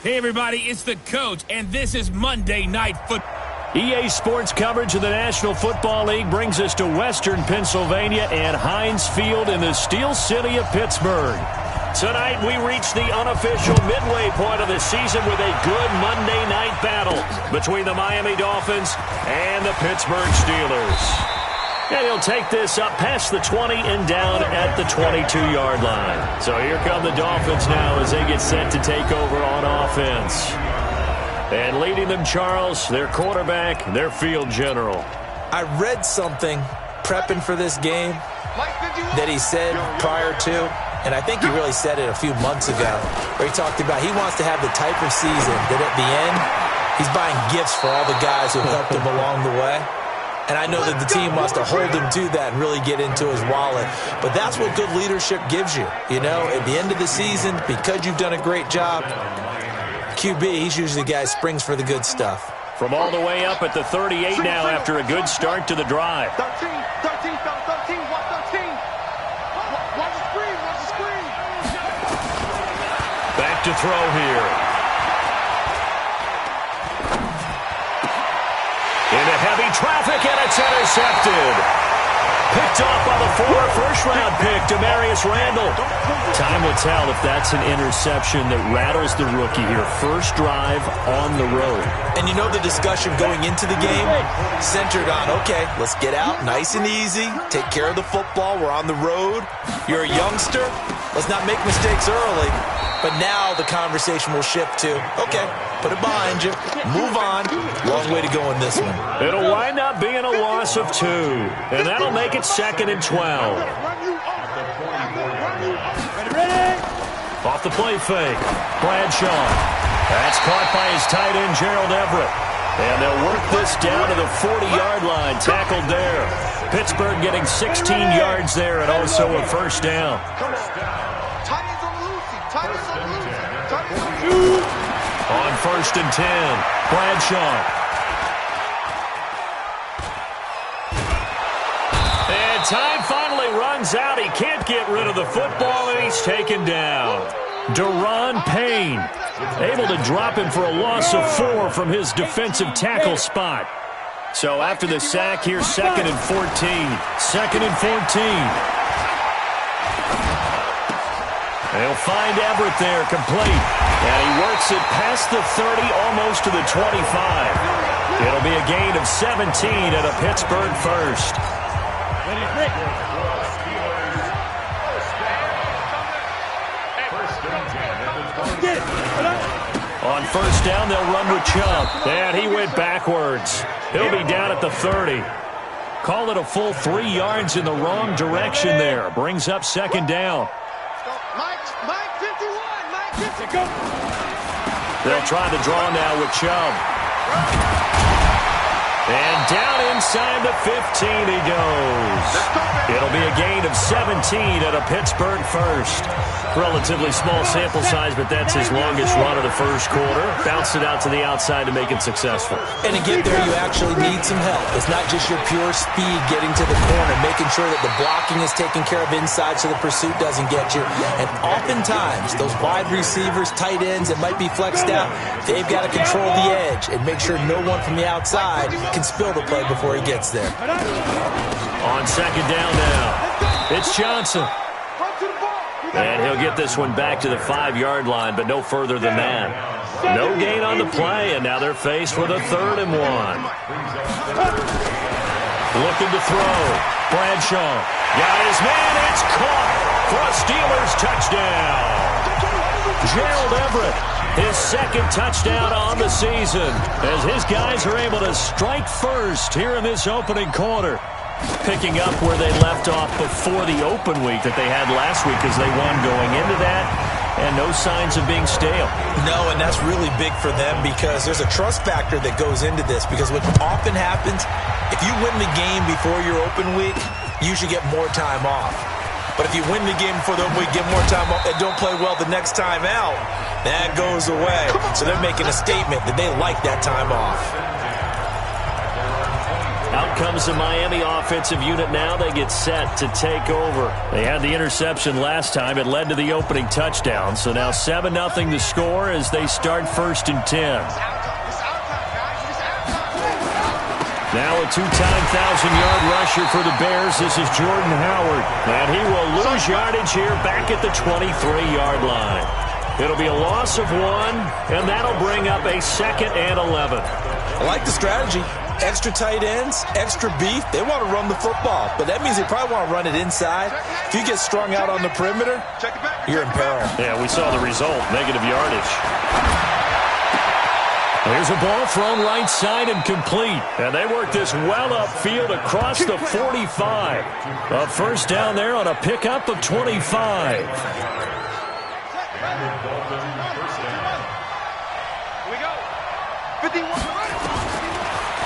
Hey, everybody, it's the coach, and this is Monday Night Football. EA Sports coverage of the National Football League brings us to Western Pennsylvania and Heinz Field in the Steel City of Pittsburgh. Tonight, we reach the unofficial midway point of the season with a good Monday night battle between the Miami Dolphins and the Pittsburgh Steelers. And he'll take this up past the 20 and down at the 22-yard line. So here come the Dolphins now as they get set to take over on offense. And leading them, Charles, their quarterback, their field general. I read something prepping for this game that he said prior to, and I think he really said it a few months ago, where he talked about he wants to have the type of season that at the end, he's buying gifts for all the guys who helped him along the way. And I know that the team wants to hold him to that and really get into his wallet. But that's what good leadership gives you. You know, at the end of the season, because you've done a great job, QB, he's usually the guy who springs for the good stuff. From all the way up at the 38 now after a good start to the drive. 13, 13, 13, 13. Watch the screen, watch the screen. Back to throw here. Into heavy traffic, and it's intercepted. Picked off by the former first-round pick, Demarius Randall. Time will tell if that's an interception that rattles the rookie here. First drive on the road. And you know the discussion going into the game centered on, okay, let's get out nice and easy, take care of the football, we're on the road. You're a youngster, let's not make mistakes early. But now the conversation will shift to, okay, put it behind you, move on. Long way to go in this one. It'll wind up being a loss of 2, and that'll make it 2nd and 12. Off the play fake, Bradshaw. That's caught by his tight end, Gerald Everett. And they'll work this down to the 40-yard line, tackled there. Pittsburgh getting 16 yards there and also a first down. On 1st and 10, Bradshaw. And time finally runs out. He can't get rid of the football, and he's taken down. Deron Payne able to drop him for a loss of 4 from his defensive tackle spot. So after the sack, here's 2nd and 14. 2nd and 14. They'll find Everett there, complete. And he works it past the 30, almost to the 25. It'll be a gain of 17 at a Pittsburgh first. On first down, they'll run with Chubb. And he went backwards. He'll be down at the 30. Call it a full 3 yards in the wrong direction there. Brings up 2nd down. They'll try the draw now with Chubb. And down inside the 15 he goes. It'll be a gain of 17 at a Pittsburgh first. Relatively small sample size, but that's his longest run of the first quarter. Bounced it out to the outside to make it successful. And to get there, you actually need some help. It's not just your pure speed getting to the corner, making sure that the blocking is taken care of inside so the pursuit doesn't get you. And oftentimes, those wide receivers, tight ends that might be flexed out, they've got to control the edge and make sure no one from the outside can spill the play before he gets there. On 2nd down now, it's Johnson. And he'll get this one back to the 5-yard line, but no further than that. No gain on the play, and now they're faced with a 3rd and 1. Looking to throw. Bradshaw. Got his man. It's caught for a Steelers touchdown. Gerald Everett, his 2nd touchdown on the season, as his guys are able to strike first here in this opening quarter. Picking up where they left off before the open week that they had last week as they won going into that, and no signs of being stale. No, and that's really big for them because there's a trust factor that goes into this because what often happens, if you win the game before your open week, you should get more time off. But if you win the game before the open week, get more time off, and don't play well the next time out, that goes away. So they're making a statement that they like that time off. Out comes the Miami offensive unit now. They get set to take over. They had the interception last time. It led to the opening touchdown. So now 7-0 to score as they start 1st and 10. Now a two-time 1,000-yard rusher for the Bears. This is Jordan Howard. And he will lose yardage here back at the 23-yard line. It'll be a loss of 1, and that'll bring up a 2nd and 11. I like the strategy. Extra tight ends, extra beef. They want to run the football, but that means they probably want to run it inside. If you get strung out on the perimeter, you're in peril. Yeah, we saw the result, negative yardage. Here's a ball thrown right side and complete. And they work this well upfield across the 45. A first down there on a pickup of 25.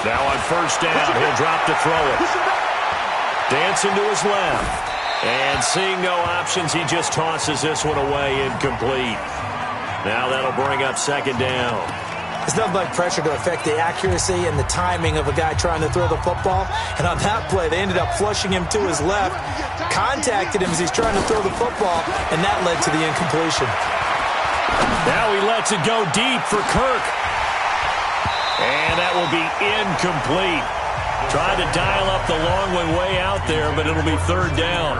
Now on first down, he'll drop to throw it. Dancing to his left. And seeing no options, he just tosses this one away, incomplete. Now that'll bring up 2nd down. It's nothing like pressure to affect the accuracy and the timing of a guy trying to throw the football. And on that play, they ended up flushing him to his left, contacted him as he's trying to throw the football, and that led to the incompletion. Now he lets it go deep for Kirk. And that will be incomplete. Tried to dial up the long one way out there, but it'll be 3rd down.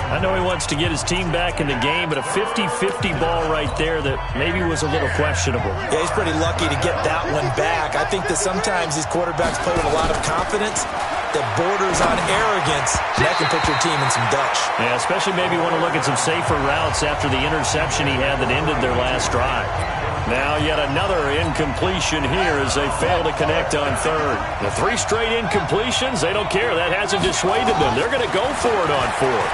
I know he wants to get his team back in the game, but a 50-50 ball right there that maybe was a little questionable. Yeah, he's pretty lucky to get that one back. I think that sometimes these quarterbacks play with a lot of confidence that borders on arrogance, and that can put your team in some Dutch. Yeah, especially maybe want to look at some safer routes after the interception he had that ended their last drive. Now yet another incompletion here as they fail to connect on 3rd. The 3 straight incompletions, they don't care. That hasn't dissuaded them. They're going to go for it on 4th.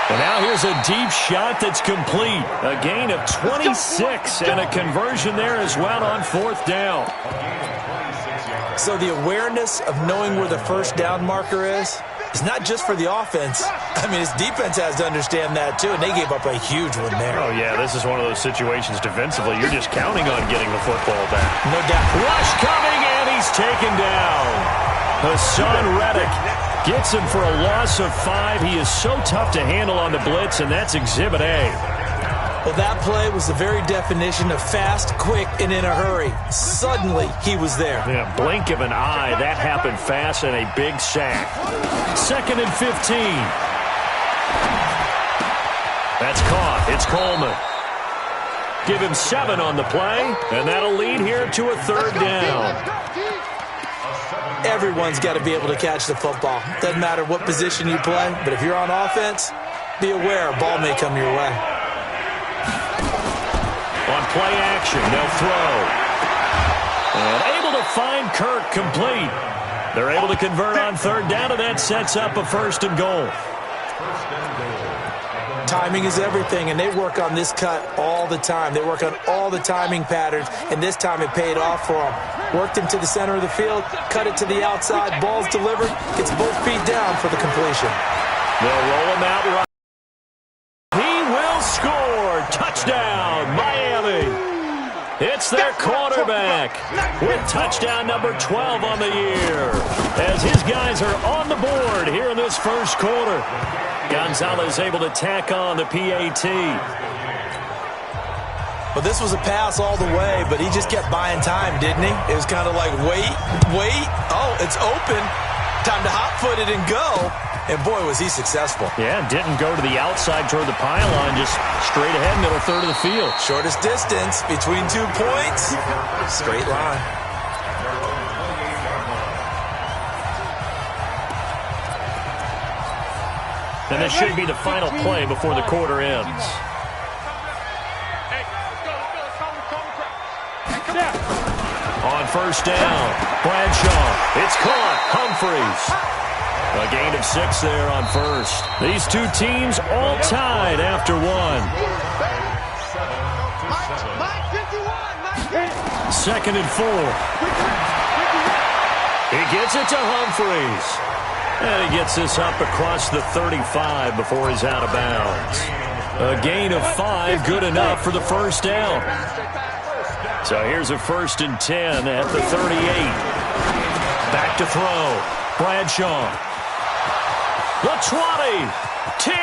And now here's a deep shot that's complete. A gain of 26 and a conversion there as well on 4th down. So the awareness of knowing where the first down marker is not just for the offense. I mean, his defense has to understand that too, and they gave up a huge one there. Oh, yeah, this is one of those situations defensively. You're just counting on getting the football back. No doubt. Rush coming, and he's taken down. Hassan Reddick gets him for a loss of 5. He is so tough to handle on the blitz, and that's Exhibit A. Well, that play was the very definition of fast, quick, and in a hurry. Suddenly, he was there. Yeah, blink of an eye. That happened fast and a big sack. 2nd and 15. That's caught. It's Coleman. Give him 7 on the play, and that'll lead here to a 3rd down. Everyone's got to be able to catch the football. Doesn't matter what position you play, but if you're on offense, be aware a ball may come your way. On play action, they'll throw. And able to find Kirk complete. They're able to convert on 3rd down, and that sets up a 1st and goal. Timing is everything, and they work on this cut all the time. They work on all the timing patterns, and this time it paid off for them. Worked him to the center of the field, cut it to the outside, ball's delivered, gets both feet down for the completion. They'll roll him out right. He will score. Touchdown, Miami. It's their quarterback with touchdown number 12 on the year as his guys are on the board here in this 1st quarter. Gonzalez able to tack on the PAT. Well, this was a pass all the way, but he just kept buying time, didn't he? It was kind of like, wait. Oh, it's open. Time to hot-foot it and go. And, boy, was he successful. Yeah, didn't go to the outside toward the pylon, just straight ahead, middle third of the field. Shortest distance between 2 points. Straight line. And this should be the final play before the quarter ends. On first down, Bradshaw. It's caught. Humphreys. A gain of 6 there on first. These two teams all tied after 1. 2nd and 4. He gets it to Humphreys. And he gets this up across the 35 before he's out of bounds. A gain of 5, good enough for the first down. So here's a 1st and 10 at the 38. Back to throw. Bradshaw. The 20. 10.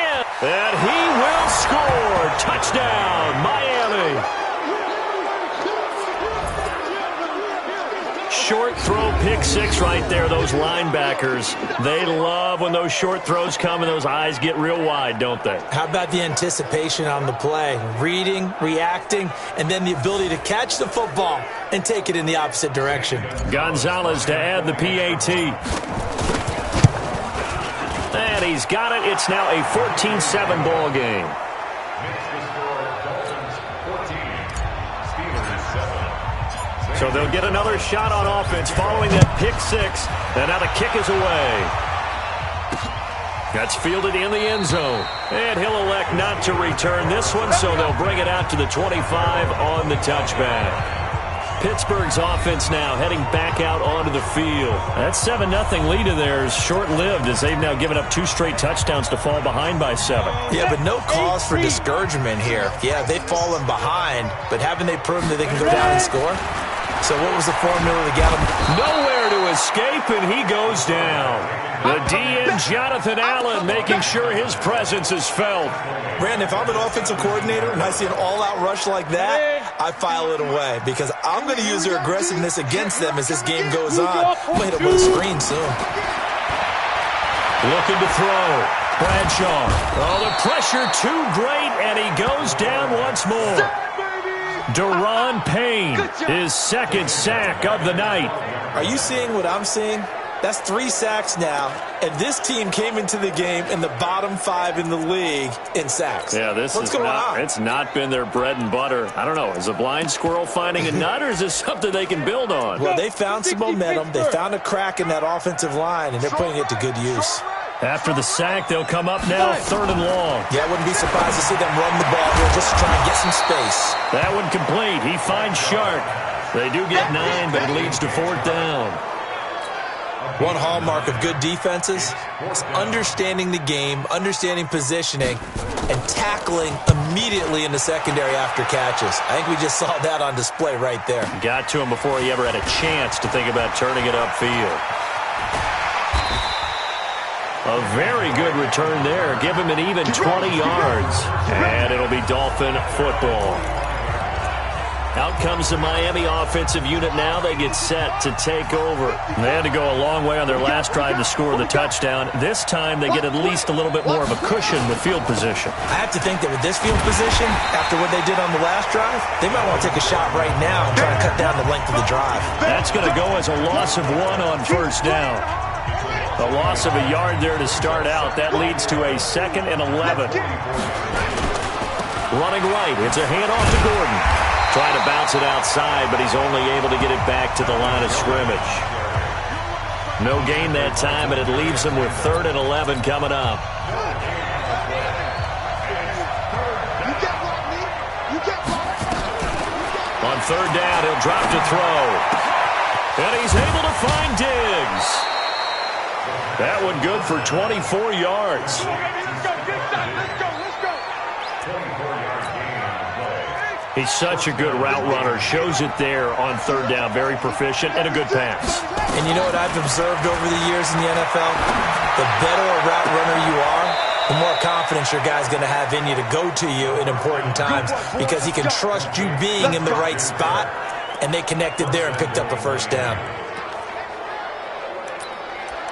And he will score. Touchdown, Miami. Short throw, pick six right there. Those linebackers, they love when those short throws come and those eyes get real wide, don't they? How about the anticipation on the play? Reading, reacting, and then the ability to catch the football and take it in the opposite direction. Gonzalez to add the PAT. And he's got it. It's now a 14-7 ball game. So they'll get another shot on offense following that pick six. And now the kick is away. That's fielded in the end zone. And he'll elect not to return this one, so they'll bring it out to the 25 on the touchback. Pittsburgh's offense now heading back out onto the field. That 7-0 lead of theirs short-lived as they've now given up 2 straight touchdowns to fall behind by 7. Yeah, but no cause for discouragement here. Yeah, they've fallen behind, but haven't they proven that they can go down and score? So what was the formula to get him? Nowhere to escape, and he goes down. The DN, Jonathan Allen, making sure his presence is felt. Brandon, if I'm an offensive coordinator and I see an all-out rush like that, I file it away because I'm going to use their aggressiveness against them as this game goes on. I'm going to hit them with a screen soon. Looking to throw. Bradshaw. Oh, the pressure too great, and he goes down once more. Deron Payne, his second sack of the night. Are you seeing what I'm seeing? That's 3 sacks now, and this team came into the game in the bottom 5 in the league in sacks. Yeah, What's going on? It's not been their bread and butter. I don't know. Is a blind squirrel finding a nut, or is this something they can build on? Well, they found some momentum. They found a crack in that offensive line, and they're putting it to good use. After the sack, they'll come up now 3rd and long. Yeah, I wouldn't be surprised to see them run the ball here just to try and get some space. That one complete. He finds Shark. They do get 9, but it leads to 4th down. One hallmark of good defenses is understanding the game, understanding positioning, and tackling immediately in the secondary after catches. I think we just saw that on display right there. Got to him before he ever had a chance to think about turning it upfield. A very good return there. Give him an even 20 yards. And it'll be Dolphin football. Out comes the Miami offensive unit now. They get set to take over. They had to go a long way on their last drive to score the touchdown. This time they get at least a little bit more of a cushion with field position. I have to think that with this field position, after what they did on the last drive, they might want to take a shot right now and try to cut down the length of the drive. That's going to go as a loss of 1 on 1st down. A loss of a yard there to start out. That leads to a 2nd and 11. Running right. It's a handoff to Gordon. Trying to bounce it outside, but he's only able to get it back to the line of scrimmage. No gain that time, and it leaves him with 3rd and 11 coming up. On 3rd down, he'll drop to throw. And he's able to find Diggs. That one good for 24 yards. He's such a good route runner. Shows it there on 3rd down. Very proficient and a good pass. And you know what I've observed over the years in the NFL? The better a route runner you are, the more confidence your guy's going to have in you to go to you in important times because he can trust you being in the right spot, and they connected there and picked up a 1st down.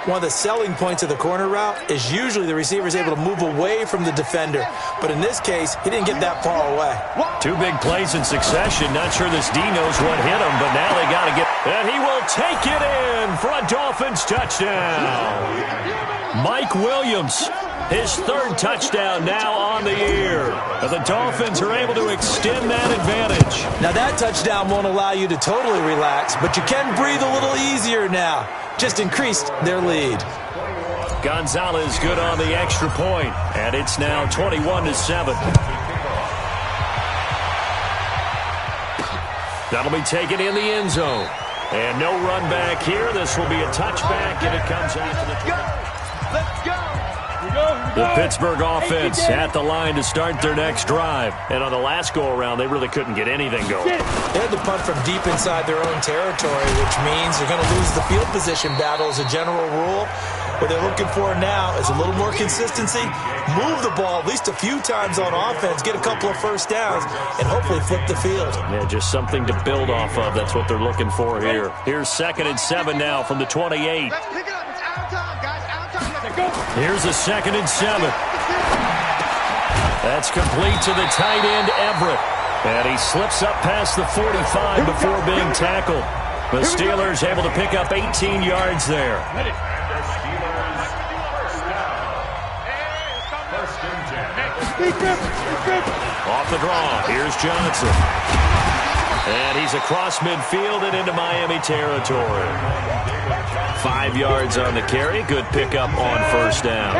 One of the selling points of the corner route is usually the receiver is able to move away from the defender. But in this case, he didn't get that far away. 2 big plays in succession. Not sure this D knows what hit him, but now they got to get... And he will take it in for a Dolphins touchdown. Mike Williams, his 3rd touchdown now on the year. And the Dolphins are able to extend that advantage. Now that touchdown won't allow you to totally relax, but you can breathe a little easier now. Just increased their lead. Gonzalez good on the extra point, and it's now 21-7. That'll be taken in the end zone. And no run back here. This will be a touchback, and it comes out to the... Let's go! The Pittsburgh offense at the line to start their next drive. And on the last go-around, they really couldn't get anything going. They had to punt from deep inside their own territory, which means they're going to lose the field position battle as a general rule. What they're looking for now is a little more consistency, move the ball at least a few times on offense, get a couple of first downs, and hopefully flip the field. Yeah, just something to build off of. That's what they're looking for here. Here's 2nd and 7 now from the 28. Let's pick it up. It's our time, guys. Our time. Let's go. Here's a 2nd and 7. That's complete to the tight end, Everett. And he slips up past the 45 before being tackled. The Steelers able to pick up 18 yards there. Off the draw, here's Johnson. And he's across midfield and into Miami territory. 5 yards on the carry. Good pickup on first down.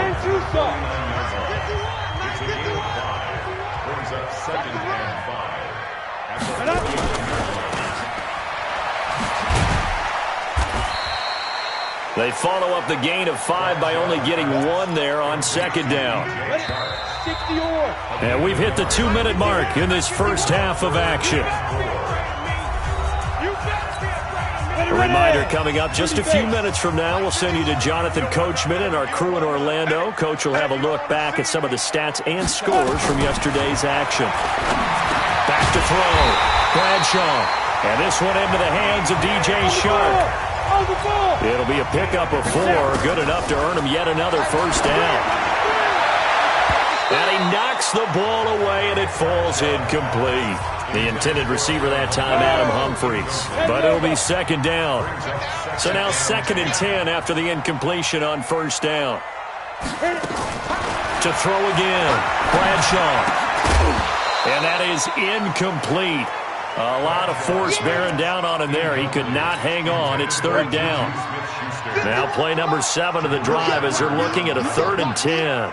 They follow up the gain of 5 by only getting 1 there on 2nd down. And we've hit the 2-minute mark in this first half of action. A reminder coming up just a few minutes from now. We'll send you to Jonathan Coachman and our crew in Orlando. Coach will have a look back at some of the stats and scores from yesterday's action. Back to throw. Bradshaw. And this one into the hands of DJ Shark. It'll be a pickup of 4. Good enough to earn him yet another first down. And he knocks the ball away, and it falls incomplete. The intended receiver that time, Adam Humphries. But it'll be 2nd down. So now 2nd and 10 after the incompletion on first down. To throw again. Bradshaw. And that is incomplete. A lot of force bearing down on him there. He could not hang on. It's 3rd down. Now play number 7 of the drive as they're looking at a 3rd and 10.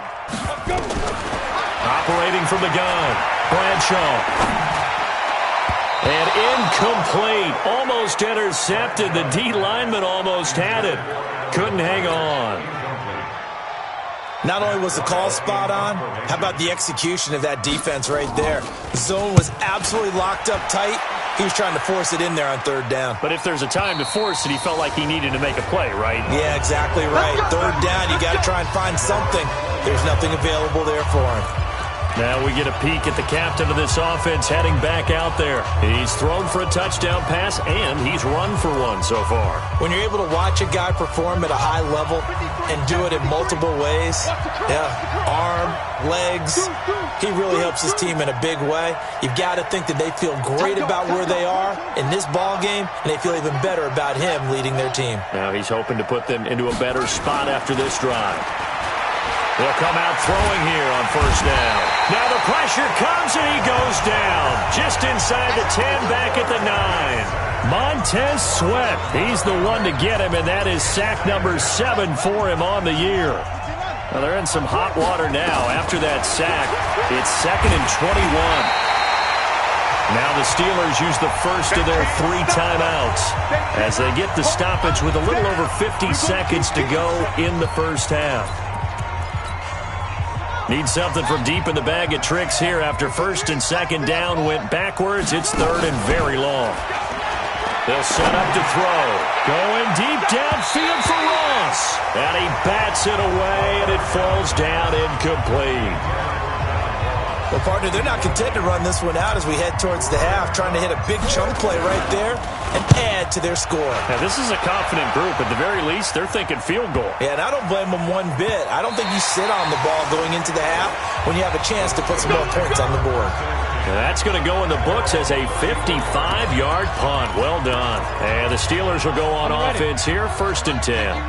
Operating from the gun, Bradshaw. And incomplete. Almost intercepted. The D lineman almost had it. Couldn't hang on. Not only was the call spot on, how about the execution of that defense right there? The zone was absolutely locked up tight. He was trying to force it in there on 3rd down. But if there's a time to force it, he felt like he needed to make a play, right? Yeah, exactly right. 3rd down, you got to try and find something. There's nothing available there for him. Now we get a peek at the captain of this offense heading back out there. He's thrown for a touchdown pass, and he's run for one so far. When you're able to watch a guy perform at a high level and do it in multiple ways, arm, legs, he really helps his team in a big way. You've got to think that they feel great about where they are in this ball game, and they feel even better about him leading their team. Now he's hoping to put them into a better spot after this drive. They'll come out throwing here on first down. Now the pressure comes and he goes down. Just inside the 10, back at the 9. Montez Sweat, he's the one to get him, and that is sack number 7 for him on the year. Well, they're in some hot water now. After that sack, it's 2nd and 21. Now the Steelers use the first of their 3 timeouts as they get the stoppage with a little over 50 seconds to go in the first half. Need something from deep in the bag of tricks here after 1st and 2nd down went backwards. It's 3rd and very long. They'll set up to throw. Going deep downfield for Ross. And he bats it away, and it falls down incomplete. Well, partner, they're not content to run this one out as we head towards the half, trying to hit a big chunk play right there and add to their score. Now, this is a confident group. At the very least, they're thinking field goal. Yeah, and I don't blame them one bit. I don't think you sit on the ball going into the half when you have a chance to put some more points on the board. Now, that's going to go in the books as a 55-yard punt. Well done. And the Steelers will go on offense here, 1st and 10.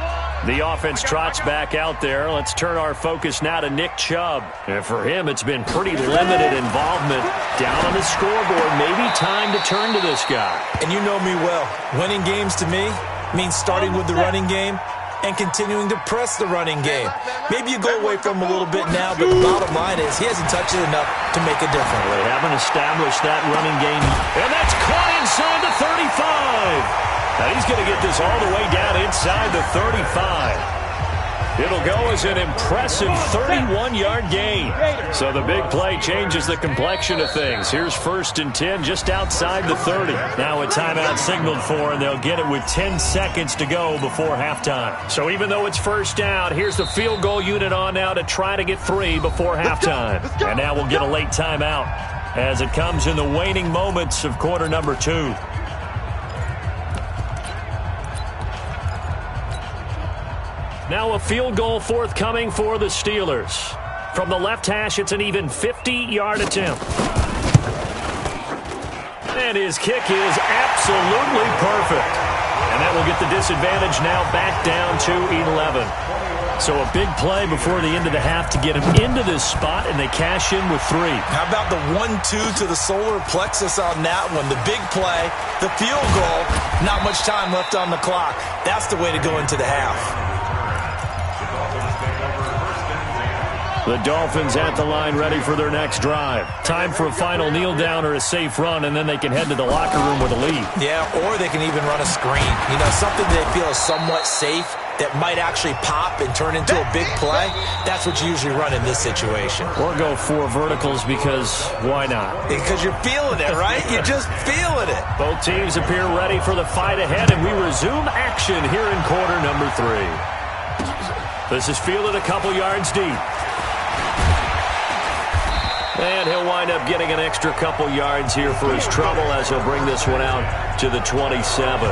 The offense trots back out there. Let's turn our focus now to Nick Chubb. And for him, it's been pretty limited involvement. Down on the scoreboard, maybe time to turn to this guy. And you know me well. Winning games to me means starting with the running game and continuing to press the running game. Maybe you go away from him a little bit now, but the bottom line is he hasn't touched it enough to make a difference. They haven't established that running game. And that's caught inside the 35. Now he's going to get this all the way down inside the 35. It'll go as an impressive 31-yard gain. So the big play changes the complexion of things. Here's 1st and 10 just outside the 30. Now a timeout signaled for, and they'll get it with 10 seconds to go before halftime. So even though it's 1st down, here's the field goal unit on now to try to get 3 before halftime. And now we'll get a late timeout as it comes in the waning moments of quarter number 2. Now a field goal forthcoming for the Steelers. From the left hash, it's an even 50-yard attempt. And his kick is absolutely perfect. And that will get the disadvantage now back down to 11. So a big play before the end of the half to get him into this spot, and they cash in with 3. How about the 1-2 to the solar plexus on that one? The big play, the field goal, not much time left on the clock. That's the way to go into the half. The Dolphins at the line ready for their next drive. Time for a final kneel down or a safe run, and then they can head to the locker room with a lead. Yeah, or they can even run a screen. You know, something they feel is somewhat safe that might actually pop and turn into a big play. That's what you usually run in this situation. Or go 4 verticals because why not? Because you're feeling it, right? You're just feeling it. Both teams appear ready for the fight ahead, and we resume action here in quarter number 3. This is fielded a couple yards deep. And he'll wind up getting an extra couple yards here for his trouble as he'll bring this one out to the 27.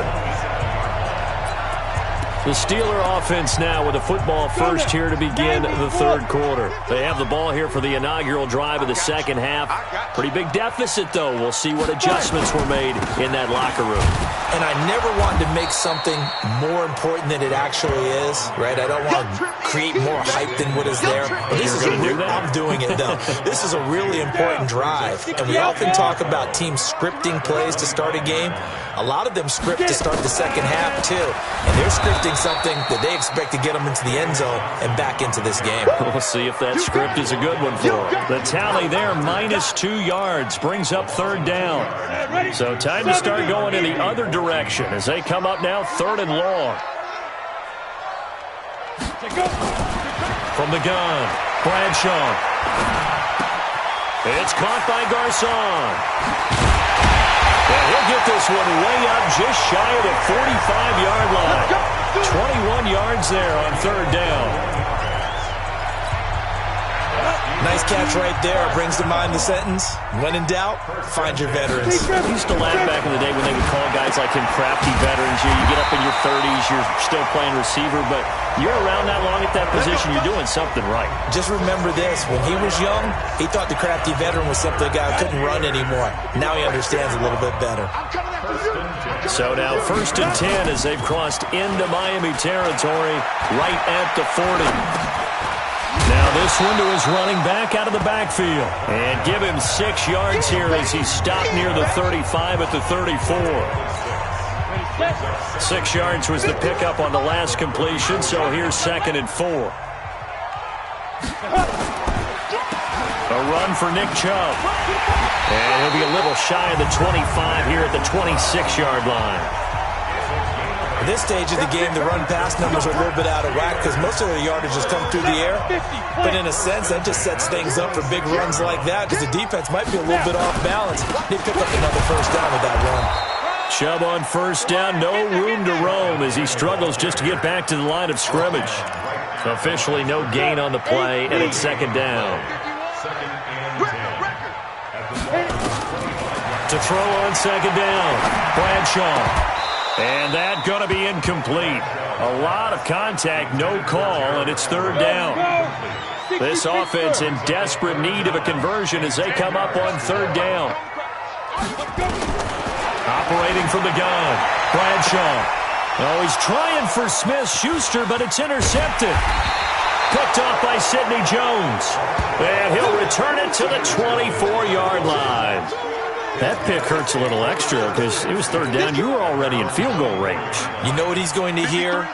The Steeler offense now with a football first here to begin the third quarter. They have the ball here for the inaugural drive of the second half. Pretty big deficit, though. We'll see what adjustments were made in that locker room. And I never wanted to make something more important than it actually is, right? I don't want to create more hype than what is there. But this is I'm doing it, though. This is a really important drive. And we often talk about teams scripting plays to start a game. A lot of them script to start the second half, too. And they're scripting something that they expect to get them into the end zone and back into this game. We'll see if that script is a good one for them. The tally there, -2 yards, brings up 3rd down. So time to start going in the other direction as they come up now 3rd and long. From the gun, Bradshaw. It's caught by Garcon. And he'll get this one way up just shy of the 45-yard line. 21 yards there on 3rd down. Nice catch right there. Brings to mind the sentence, when in doubt, find your veterans. I used to laugh back in the day when they would call guys like him crafty veterans. You get up in your 30s, you're still playing receiver, but you're around that long at that position, you're doing something right. Just remember this. When he was young, he thought the crafty veteran was simply a guy who couldn't run anymore. Now he understands a little bit better. So now 1st and 10 as they've crossed into Miami territory right at the 40. Now this one to his running back out of the backfield. And give him 6 yards here as he stopped near the 35 at the 34. 6 yards was the pickup on the last completion, so here's 2nd and 4. A run for Nick Chubb. And he'll be a little shy of the 25 here at the 26-yard line. At this stage of the game, the run-pass numbers are a little bit out of whack because most of their yardage has come through the air. But in a sense, that just sets things up for big runs like that because the defense might be a little bit off balance. They pick up another 1st down with that run. Chubb on 1st down, no room to roam as he struggles just to get back to the line of scrimmage. Officially no gain on the play, and it's 2nd down. To throw on 2nd down, Bradshaw. And that going to be incomplete. A lot of contact, no call, and it's 3rd down. This offense in desperate need of a conversion as they come up on 3rd down. Operating from the gun, Bradshaw. Oh, he's trying for Smith-Schuster, but it's intercepted. Picked off by Sidney Jones. And he'll return it to the 24-yard line. That pick hurts a little extra because it was 3rd down. You were already in field goal range. You know what he's going to hear?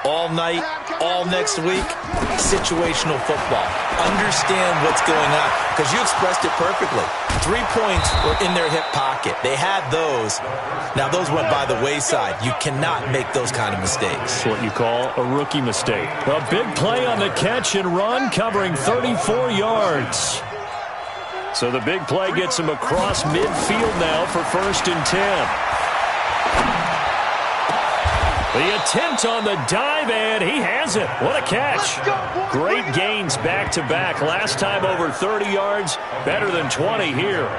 all night, all next week, situational football. Understand what's going on, because you expressed it perfectly. 3 points were in their hip pocket. They had those. Now, those went by the wayside. You cannot make those kind of mistakes. It's what you call a rookie mistake. A big play on the catch and run, covering 34 yards. So the big play gets him across midfield now for 1st and 10. The attempt on the dive, and he has it. What a catch. Great gains back-to-back. Last time over 30 yards, better than 20 here.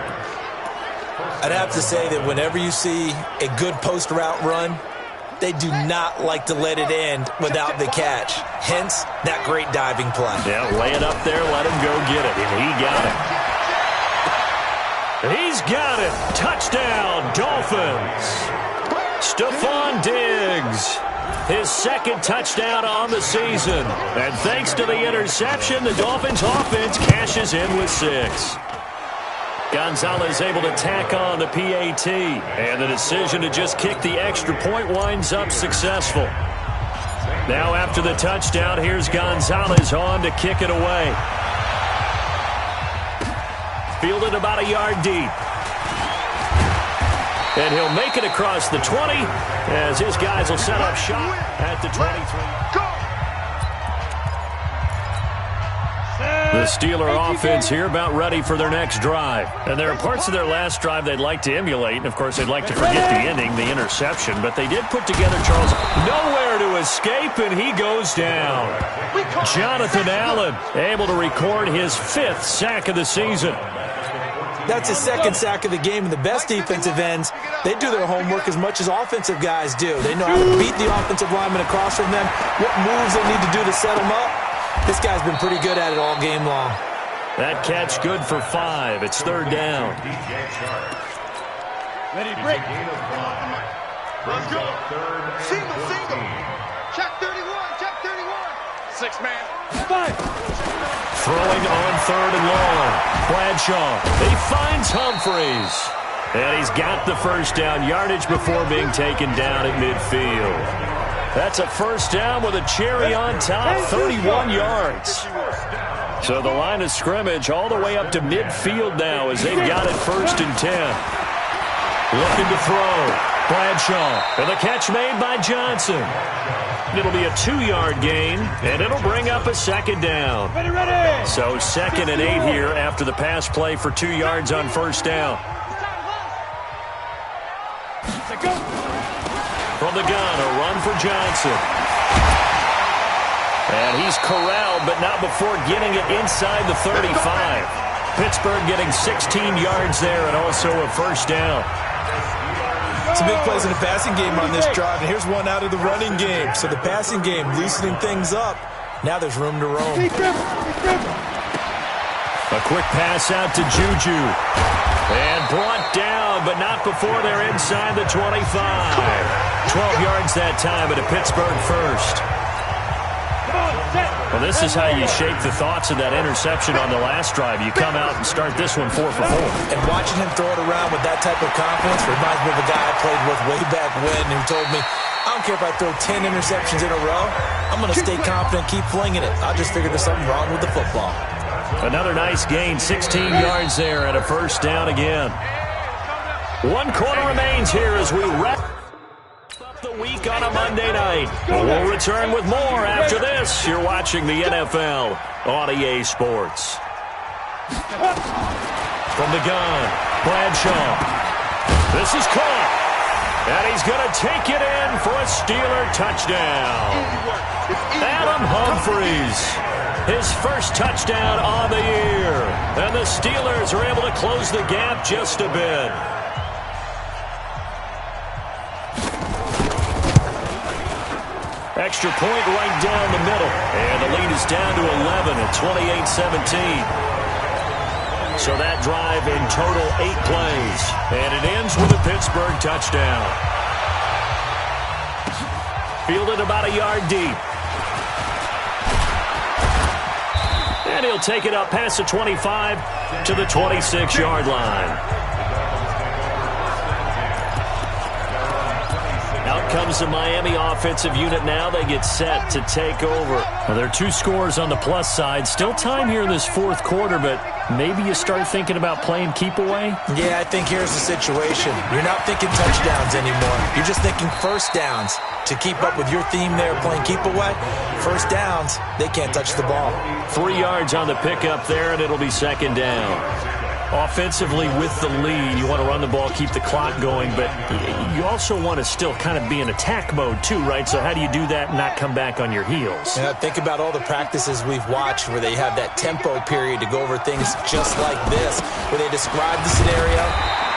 I'd have to say that whenever you see a good post route run, they do not like to let it end without the catch. Hence, that great diving play. Yeah, lay it up there, let him go get it, and he got it. He's got it. Touchdown, Dolphins. Stephon Diggs, his 2nd touchdown on the season. And thanks to the interception, the Dolphins offense cashes in with 6. Gonzalez able to tack on the PAT. And the decision to just kick the extra point winds up successful. Now after the touchdown, here's Gonzalez on to kick it away. Fielded about a yard deep. And he'll make it across the 20 as his guys will set up shop at the 23. The Steeler offense here about ready for their next drive. And there are parts of their last drive they'd like to emulate. And, of course, they'd like to forget the ending, the interception. But they did put together, Charles, nowhere to escape, and he goes down. Jonathan Allen able to record his 5th sack of the season. That's his 2nd sack of the game, and the best defensive ends, they do their homework as much as offensive guys do. They know how to beat the offensive lineman across from them, what moves they need to do to set them up. This guy's been pretty good at it all game long. That catch good for 5. It's 3rd down. Ready, break. Let's go. Single. Check 31, check 31. 6-man. 5. Throwing on 3rd and long. Bradshaw. He finds Humphreys. And he's got the 1st down yardage before being taken down at midfield. That's a 1st down with a cherry on top, 31 yards. So the line of scrimmage all the way up to midfield now as they've got it 1st and 10. Looking to throw. Bradshaw. And the catch made by Johnson. It'll be a 2-yard gain, and it'll bring up a 2nd down. Ready. So 2nd and 8 here after the pass play for 2 yards on 1st down. From the gun, a run for Johnson. And he's corralled, but not before getting it inside the 35. Pittsburgh getting 16 yards there and also a 1st down. Some big plays in the passing game on this drive, and here's one out of the running game. So the passing game loosening things up. Now there's room to roam. A quick pass out to Juju. And brought down, but not before they're inside the 25. 12 yards that time, but a Pittsburgh 1st. Well, this is how you shape the thoughts of that interception on the last drive. You come out and start this one 4 for 4. And watching him throw it around with that type of confidence reminds me of a guy I played with way back when who told me, I don't care if I throw 10 interceptions in a row. I'm going to stay confident, keep flinging it. I just figured there's something wrong with the football. Another nice gain, 16 yards there and a 1st down again. 1 quarter remains here as we wrap up the week on a Monday night. We'll return with more after this. You're watching the NFL on EA Sports. From the gun, Bradshaw. This is caught. And he's going to take it in for a Steeler touchdown. Adam Humphreys, his 1st touchdown on the year. And the Steelers are able to close the gap just a bit. Extra point right down the middle. And the lead is down to 11 at 28-17. So that drive in total 8 plays. And it ends with a Pittsburgh touchdown. Fielded about a yard deep. And he'll take it up past the 25 to the 26-yard line. Out comes the Miami offensive unit now. They get set to take over. Well, there are 2 scores on the plus side. Still time here in this fourth quarter, but maybe you start thinking about playing keep away? Yeah, I think here's the situation. You're not thinking touchdowns anymore. You're just thinking first downs. To keep up with your theme there, playing keep away, first downs, they can't touch the ball. 3 yards on the pickup there, and it'll be second down. Offensively with the lead, you want to run the ball, keep the clock going, but you also want to still kind of be in attack mode too, right? So how do you do that and not come back on your heels? Yeah, think about all the practices we've watched where they have that tempo period to go over things just like this, where they describe the scenario,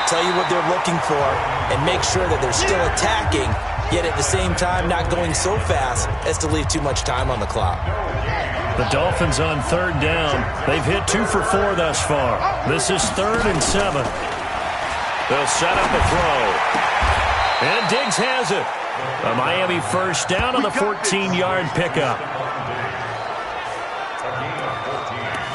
tell you what they're looking for, and make sure that they're still attacking, yet at the same time not going so fast as to leave too much time on the clock. The Dolphins on third down. They've hit 2 for 4 thus far. This is 3rd and 7. They'll set up a throw. And Diggs has it. A Miami first down on the 14-yard pickup.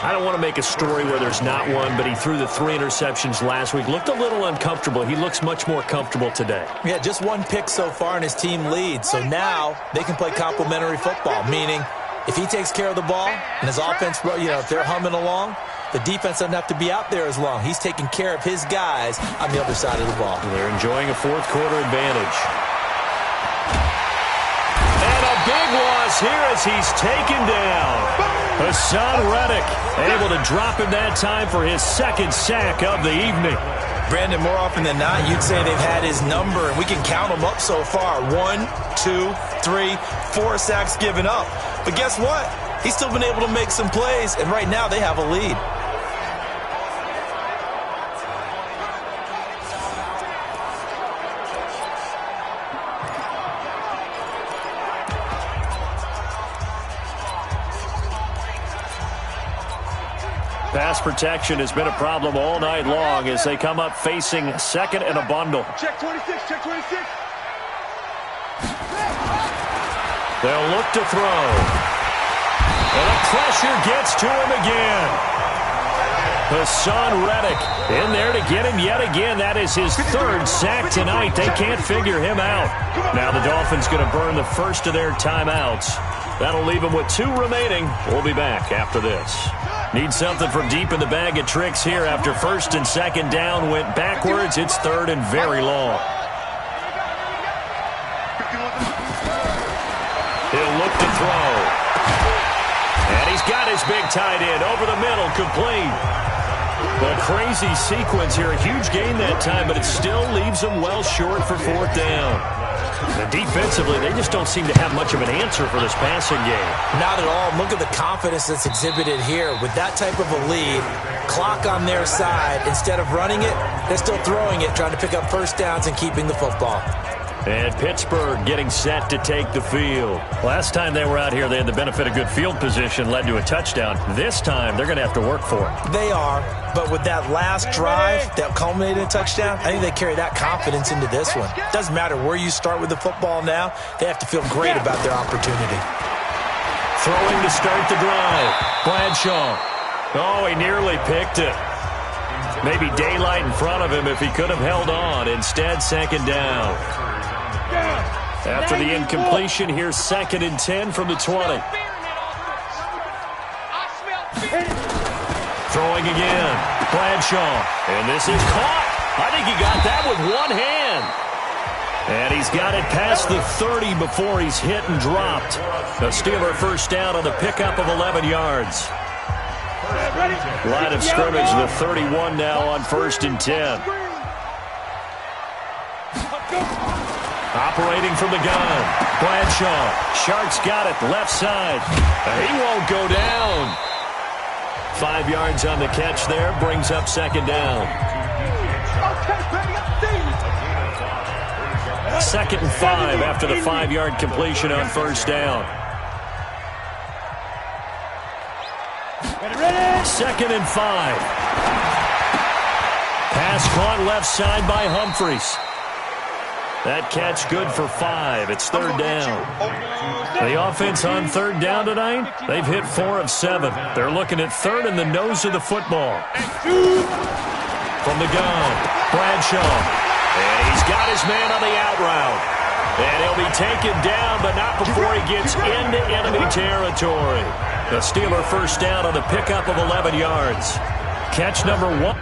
I don't want to make a story where there's not one, but he threw the 3 interceptions last week. Looked a little uncomfortable. He looks much more comfortable today. Yeah, just 1 pick so far and his team leads. So now they can play complementary football, meaning if he takes care of the ball and his offense, if they're humming along, the defense doesn't have to be out there as long. He's taking care of his guys on the other side of the ball. They're enjoying a fourth quarter advantage. And a big loss here as he's taken down. Hassan Reddick able to drop him that time for his 2nd sack of the evening. Brandon, more often than not, you'd say they've had his number, and we can count them up so far. 1, 2, 3, 4 sacks given up. But guess what? He's still been able to make some plays, and right now they have a lead. Pass protection has been a problem all night long as they come up facing 2nd and a bundle. Check 26, check 26. They'll look to throw. And the pressure gets to him again. Hassan Reddick in there to get him yet again. That is his 3rd sack tonight. They can't figure him out. Now the Dolphins going to burn the first of their timeouts. That'll leave them with 2 remaining. We'll be back after this. Need something from deep in the bag of tricks here after 1st and 2nd down went backwards. It's 3rd and very long. He'll look to throw. And he's got his big tight end over the middle, complete. A crazy sequence here. A huge gain that time, but it still leaves him well short for 4th down. And defensively, they just don't seem to have much of an answer for this passing game. Not at all. Look at the confidence that's exhibited here. With that type of a lead, clock on their side, instead of running it, they're still throwing it, trying to pick up first downs and keeping the football. And Pittsburgh getting set to take the field. Last time they were out here, they had the benefit of good field position, led to a touchdown. This time, they're going to have to work for it. They are, but with that last drive that culminated in a touchdown, I think they carry that confidence into this one. Doesn't matter where you start with the football now, they have to feel great about their opportunity. Throwing to start the drive. Bradshaw. Oh, he nearly picked it. Maybe daylight in front of him if he could have held on. Instead, 2nd down. After the incompletion, here's 2nd and 10 from the 20. Throwing again. Bradshaw. And this is caught. I think he got that with one hand. And he's got it past the 30 before he's hit and dropped. A Steeler first down on the pickup of 11 yards. Line of scrimmage, the 31 now on 1st and 10. Operating from the gun. Bradshaw. Shark's got it left side. He won't go down. 5 yards on the catch there. Brings up 2nd down. 2nd and 5 after the 5-yard completion on 1st down. 2nd and 5. Pass caught left side by Humphries. That catch good for 5. It's 3rd down. The offense on 3rd down tonight, they've hit 4 of 7. They're looking at 3rd in the nose of the football. From the gun, Bradshaw. And he's got his man on the out route. And he'll be taken down, but not before he gets into enemy territory. The Steeler first down on the pickup of 11 yards. Catch number 1.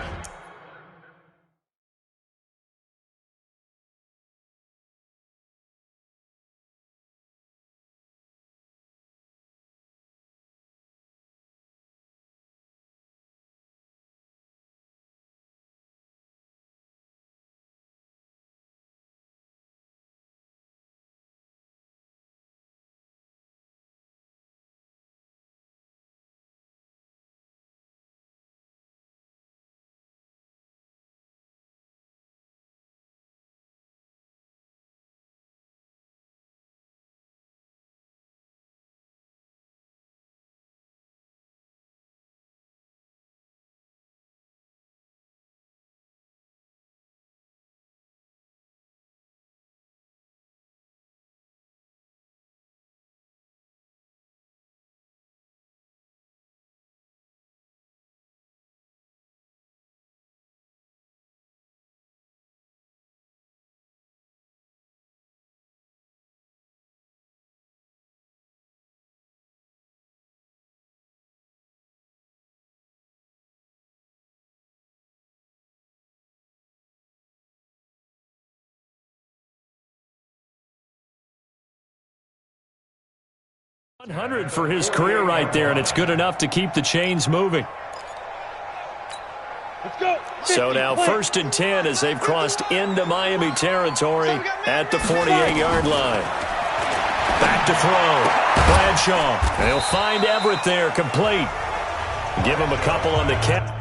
.100 for his career right there, and it's good enough to keep the chains moving. Let's go. 50, So now first and 10 as they've crossed into Miami territory at the 48-yard line. Back to throw. Bradshaw. They'll find Everett there, complete. Give him a couple on the catch.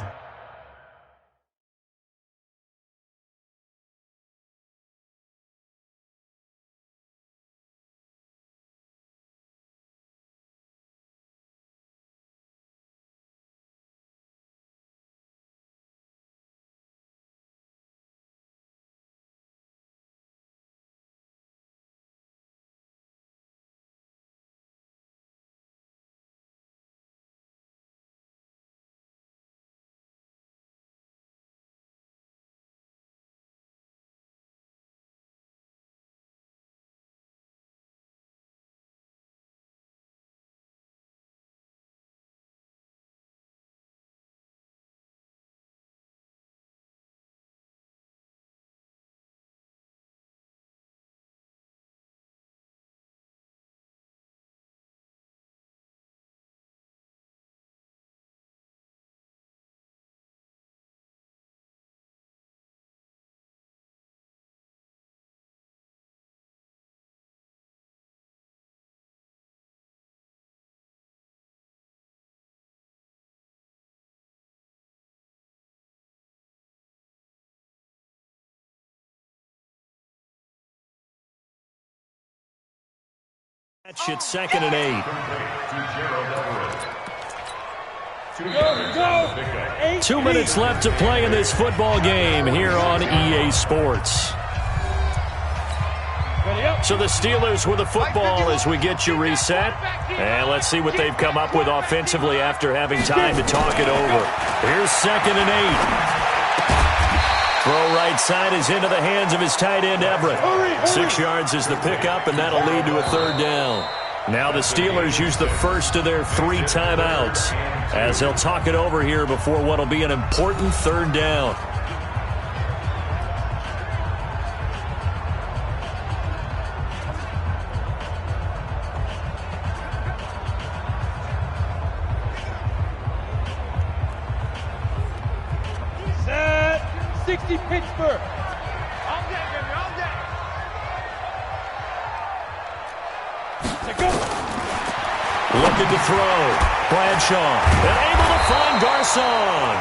It's 2nd and 8. 2 minutes left to play in this football game here on EA Sports. So the Steelers with the football as we get you reset. And let's see what they've come up with offensively after having time to talk it over. Here's 2nd and 8. Throw right side is into the hands of his tight end, Everett. 6 yards is the pickup, and that'll lead to a 3rd down. Now the Steelers use the first of their 3 timeouts as they'll talk it over here before what will be an important 3rd down. Pittsburgh. Looking to throw. Bradshaw. And able to find Garcon.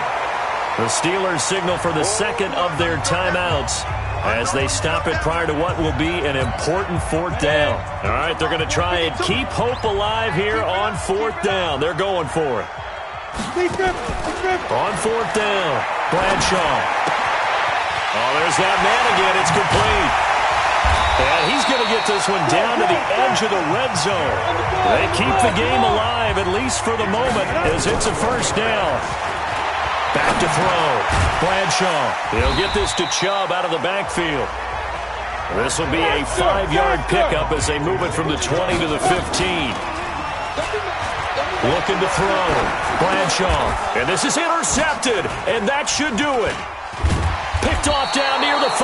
The Steelers signal for the 2nd of their timeouts as they stop it prior to what will be an important 4th down. All right, they're going to try and keep hope alive here on 4th down. They're going for it. On 4th down, Bradshaw. Oh, there's that man again. It's complete. And he's going to get this one down to the edge of the red zone. They keep the game alive, at least for the moment, as it's a 1st down. Back to throw. Bradshaw. He'll get this to Chubb out of the backfield. This will be a 5-yard pickup as they move it from the 20 to the 15. Looking to throw. Bradshaw. And this is intercepted. And that should do it. Picked off down near the 5.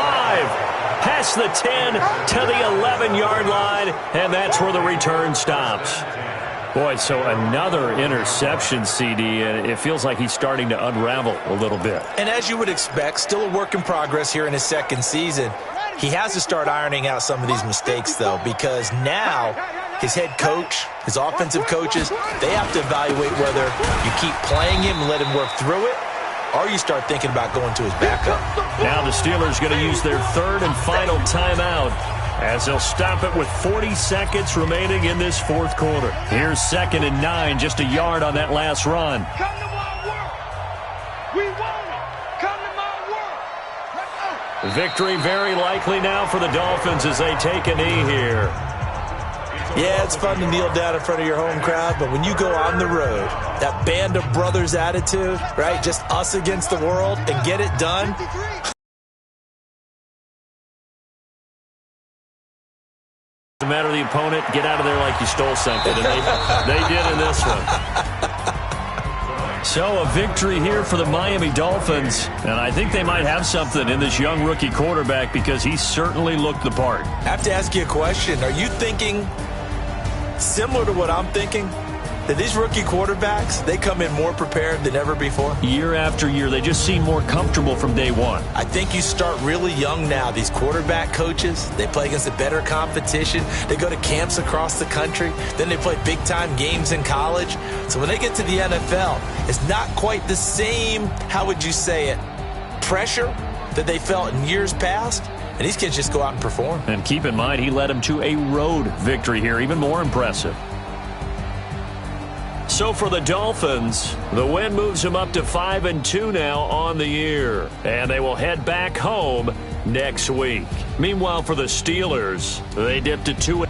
Past the 10 to the 11-yard line. And that's where the return stops. Boy, so another interception, CD, and it feels like he's starting to unravel a little bit. And as you would expect, still a work in progress here in his second season. He has to start ironing out some of these mistakes, though, because now his head coach, his offensive coaches, they have to evaluate whether you keep playing him and let him work through it, or you start thinking about going to his backup. Now the Steelers going to use their third and final timeout as they'll stop it with 40 seconds remaining in this fourth quarter. Here's 2nd and 9, just a yard on that last run. Come to my work. We want it. Come to my work. Let's go. Victory very likely now for the Dolphins as they take a knee here. Yeah, it's fun to kneel down in front of your home crowd, but when you go on the road, that band of brothers attitude, right, just us against the world and get it done. No matter the opponent, get out of there like you stole something, and they did in this one. So a victory here for the Miami Dolphins, and I think they might have something in this young rookie quarterback because he certainly looked the part. I have to ask you a question. Are you thinking similar to what I'm thinking? That these rookie quarterbacks, they come in more prepared than ever before? Year after year, they just seem more comfortable from day one. I think you start really young now. These quarterback coaches, they play against a better competition. They go to camps across the country. Then they play big-time games in college. So when they get to the NFL, it's not quite the same, how would you say it, pressure that they felt in years past. And these kids just go out and perform. And keep in mind, he led them to a road victory here, even more impressive. So for the Dolphins, the win moves them up to 5-2 now on the year. And they will head back home next week. Meanwhile, for the Steelers, they dipped to 2.